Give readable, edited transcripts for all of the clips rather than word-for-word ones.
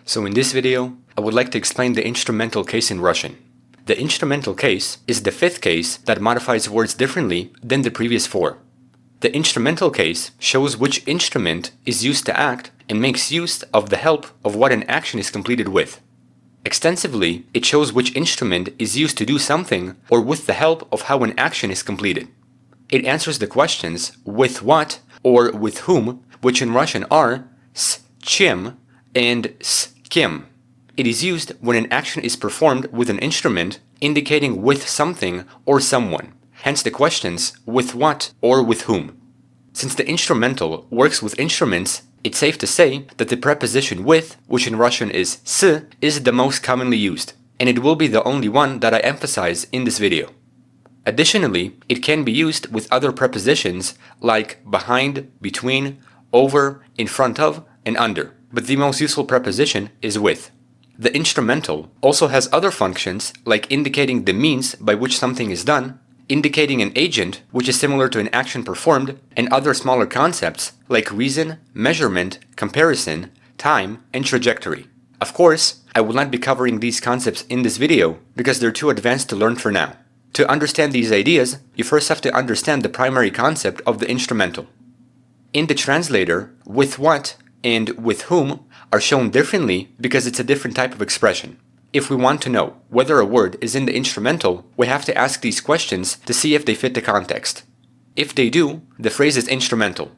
So in this video, I would like to explain the instrumental case in Russian. The instrumental case is the fifth case that modifies words differently than the previous four. The instrumental case shows which instrument is used to act and makes use of the help of what an action is completed with. Extensively, it shows which instrument is used to do something or with the help of how an action is completed. It answers the questions with what or with whom, which in Russian are s чем and s kем. It is used when an action is performed with an instrument indicating with something or someone, hence the questions with what or with whom. Since the instrumental works with instruments, it's safe to say that the preposition with, which in Russian is s, is the most commonly used, and it will be the only one that I emphasize in this video. Additionally, it can be used with other prepositions like behind, between, over, in front of, and under, but the most useful preposition is with. The instrumental also has other functions like indicating the means by which something is done, indicating an agent, which is similar to an action performed, and other smaller concepts like reason, measurement, comparison, time, and trajectory. Of course, I will not be covering these concepts in this video because they're too advanced to learn for now. To understand these ideas, you first have to understand the primary concept of the instrumental. In the translator, with what and with whom are shown differently because it's a different type of expression. If we want to know whether a word is in the instrumental, we have to ask these questions to see if they fit the context. If they do, the phrase is instrumental.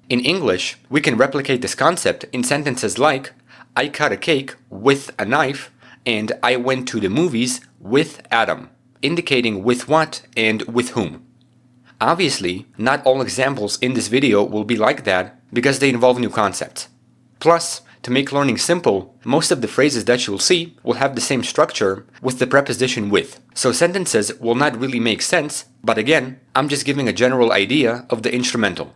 In English, we can replicate this concept in sentences like, I cut a cake with a knife, and I went to the movies with Adam, indicating with what and with whom. Obviously, not all examples in this video will be like that because they involve new concepts. Plus, to make learning simple, most of the phrases that you'll see will have the same structure with the preposition with, so sentences will not really make sense, but again, I'm just giving a general idea of the instrumental.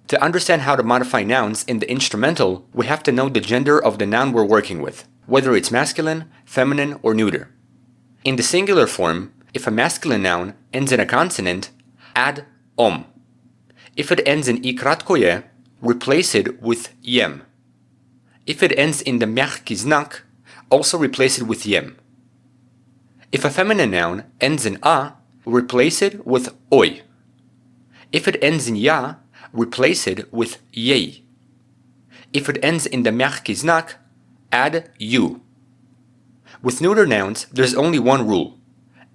To understand how to modify nouns in the instrumental, we have to know the gender of the noun we're working with, whether it's masculine, feminine, or neuter. In the singular form, if a masculine noun ends in a consonant, add om. If it ends in i kratkoje, replace it with yem. If it ends in the mягкий знак, also replace it with yem. If a feminine noun ends in a, replace it with oi. If it ends in ya, replace it with yei. If it ends in the mягкий знак, add you. With neuter nouns, there's only one rule.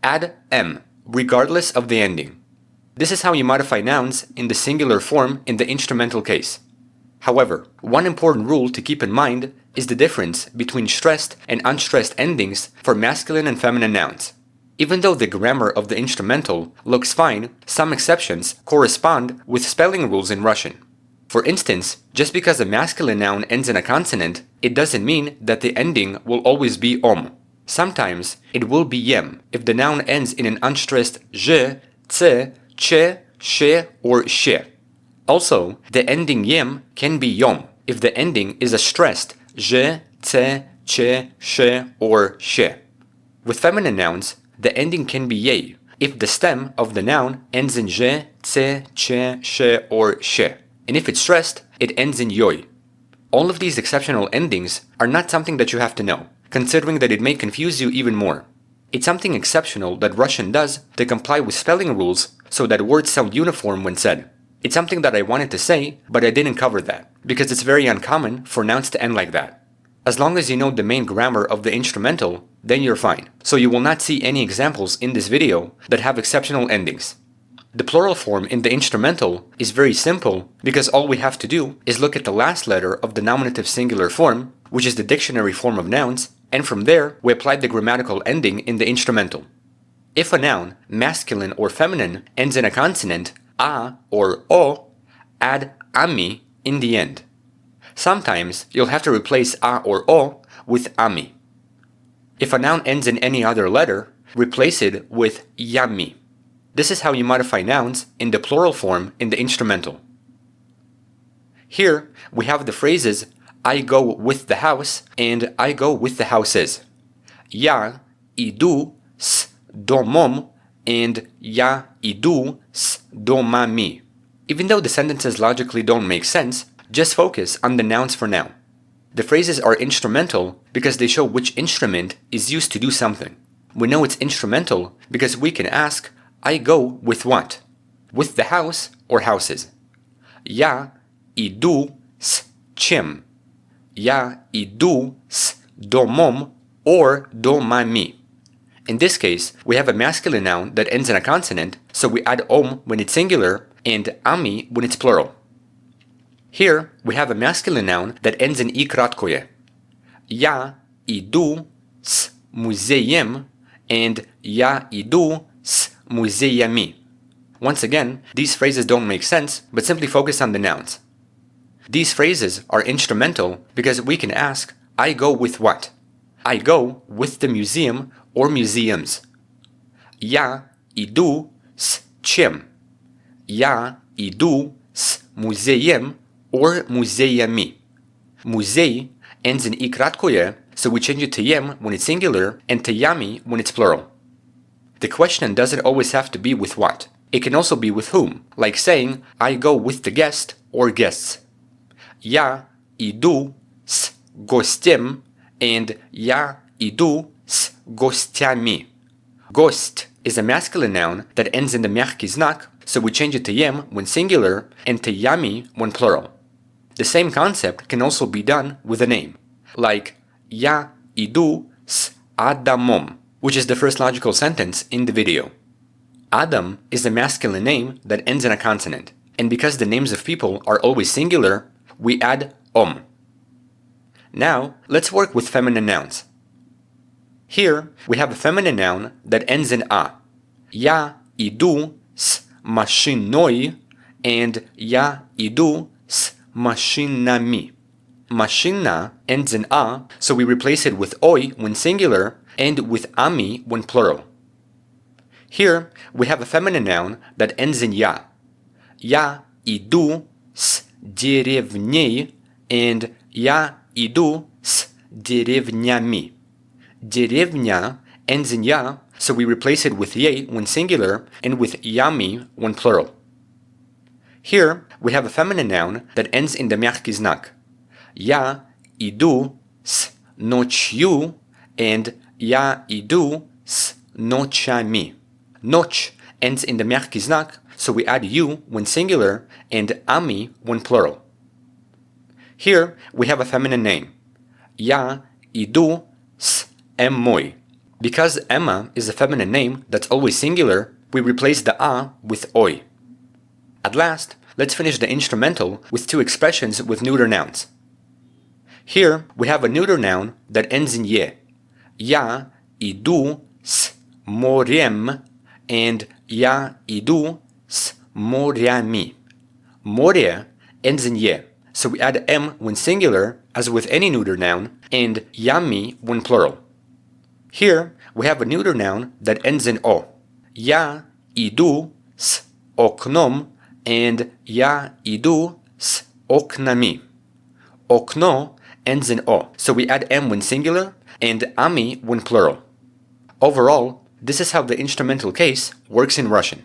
Add m, regardless of the ending. This is how you modify nouns in the singular form in the instrumental case. However, one important rule to keep in mind is the difference between stressed and unstressed endings for masculine and feminine nouns. Even though the grammar of the instrumental looks fine, some exceptions correspond with spelling rules in Russian. For instance, just because a masculine noun ends in a consonant, it doesn't mean that the ending will always be om. Sometimes it will be yem if the noun ends in an unstressed zh, tse, che, she, or she. Also, the ending yem can be yom if the ending is a stressed zh, tse, che, she, or she. With feminine nouns, the ending can be yei if the stem of the noun ends in zh, tse, che, she, or she. And if it's stressed, it ends in yoi. All of these exceptional endings are not something that you have to know, considering that it may confuse you even more. It's something exceptional that Russian does to comply with spelling rules so that words sound uniform when said. It's something that I wanted to say, but I didn't cover that, because it's very uncommon for nouns to end like that. As long as you know the main grammar of the instrumental, then you're fine. So you will not see any examples in this video that have exceptional endings. The plural form in the instrumental is very simple because all we have to do is look at the last letter of the nominative singular form, which is the dictionary form of nouns, and from there we apply the grammatical ending in the instrumental. If a noun, masculine or feminine, ends in a consonant, a or o, add ami in the end. Sometimes you'll have to replace a or o with ami. If a noun ends in any other letter, replace it with yami. This is how you modify nouns in the plural form in the instrumental. Here we have the phrases I go with the house and I go with the houses. Ya idu s domom and ya idu s domami. Even though the sentences logically don't make sense, just focus on the nouns for now. The phrases are instrumental because they show which instrument is used to do something. We know it's instrumental because we can ask, I go with what? With the house or houses. Я иду с чем? Я иду с домом or домами. In this case, we have a masculine noun that ends in a consonant, so we add om when it's singular and ami when it's plural. Here, we have a masculine noun that ends in i kratkoje. Я иду с музеем and я иду с музеями. Once again, these phrases don't make sense, but simply focus on the nouns. These phrases are instrumental because we can ask, I go with what? I go with the museum or museums. Я иду с чем? Я иду с музеем or музеями. Muzei ends in i kratkoje, so we change it to yem when it's singular and to yami when it's plural. The question doesn't always have to be with what. It can also be with whom, like saying, I go with the guest or guests. Я иду с гостем and я иду с гостями. Гость is a masculine noun that ends in the мягкий знак, so we change it to yem when singular and to yami when plural. The same concept can also be done with a name, like Я иду с Адамом, which is the first logical sentence in the video. Adam is a masculine name that ends in a consonant, and because the names of people are always singular, we add om. Now, let's work with feminine nouns. Here, we have a feminine noun that ends in a. Я иду с машиной and я иду с машинами. Mashina ends in a, so we replace it with oi when singular and with ami when plural. Here, we have a feminine noun that ends in ya. Я иду с деревней and я иду с деревнями. Деревня ends in ya, so we replace it with ye when singular and with yami when plural. Here, we have a feminine noun that ends in the мягкий знак. Я иду с ночью and я иду с ночами. Ночь ends in the мягкий знак, so we add you when singular and ami when plural. Here, we have a feminine name. Я иду с Эммой. Because Emma is a feminine name that's always singular, we replace the a with oi. At last, let's finish the instrumental with two expressions with neuter nouns. Here, we have a neuter noun that ends in ye. Я иду с морем and я иду с морями. Море ends in ye, so we add m when singular, as with any neuter noun, and yami when plural. Here, we have a neuter noun that ends in o. Я иду с окном and я иду с окнами. Окно ends in o, so we add m when singular and ami when plural. Overall, this is how the instrumental case works in Russian.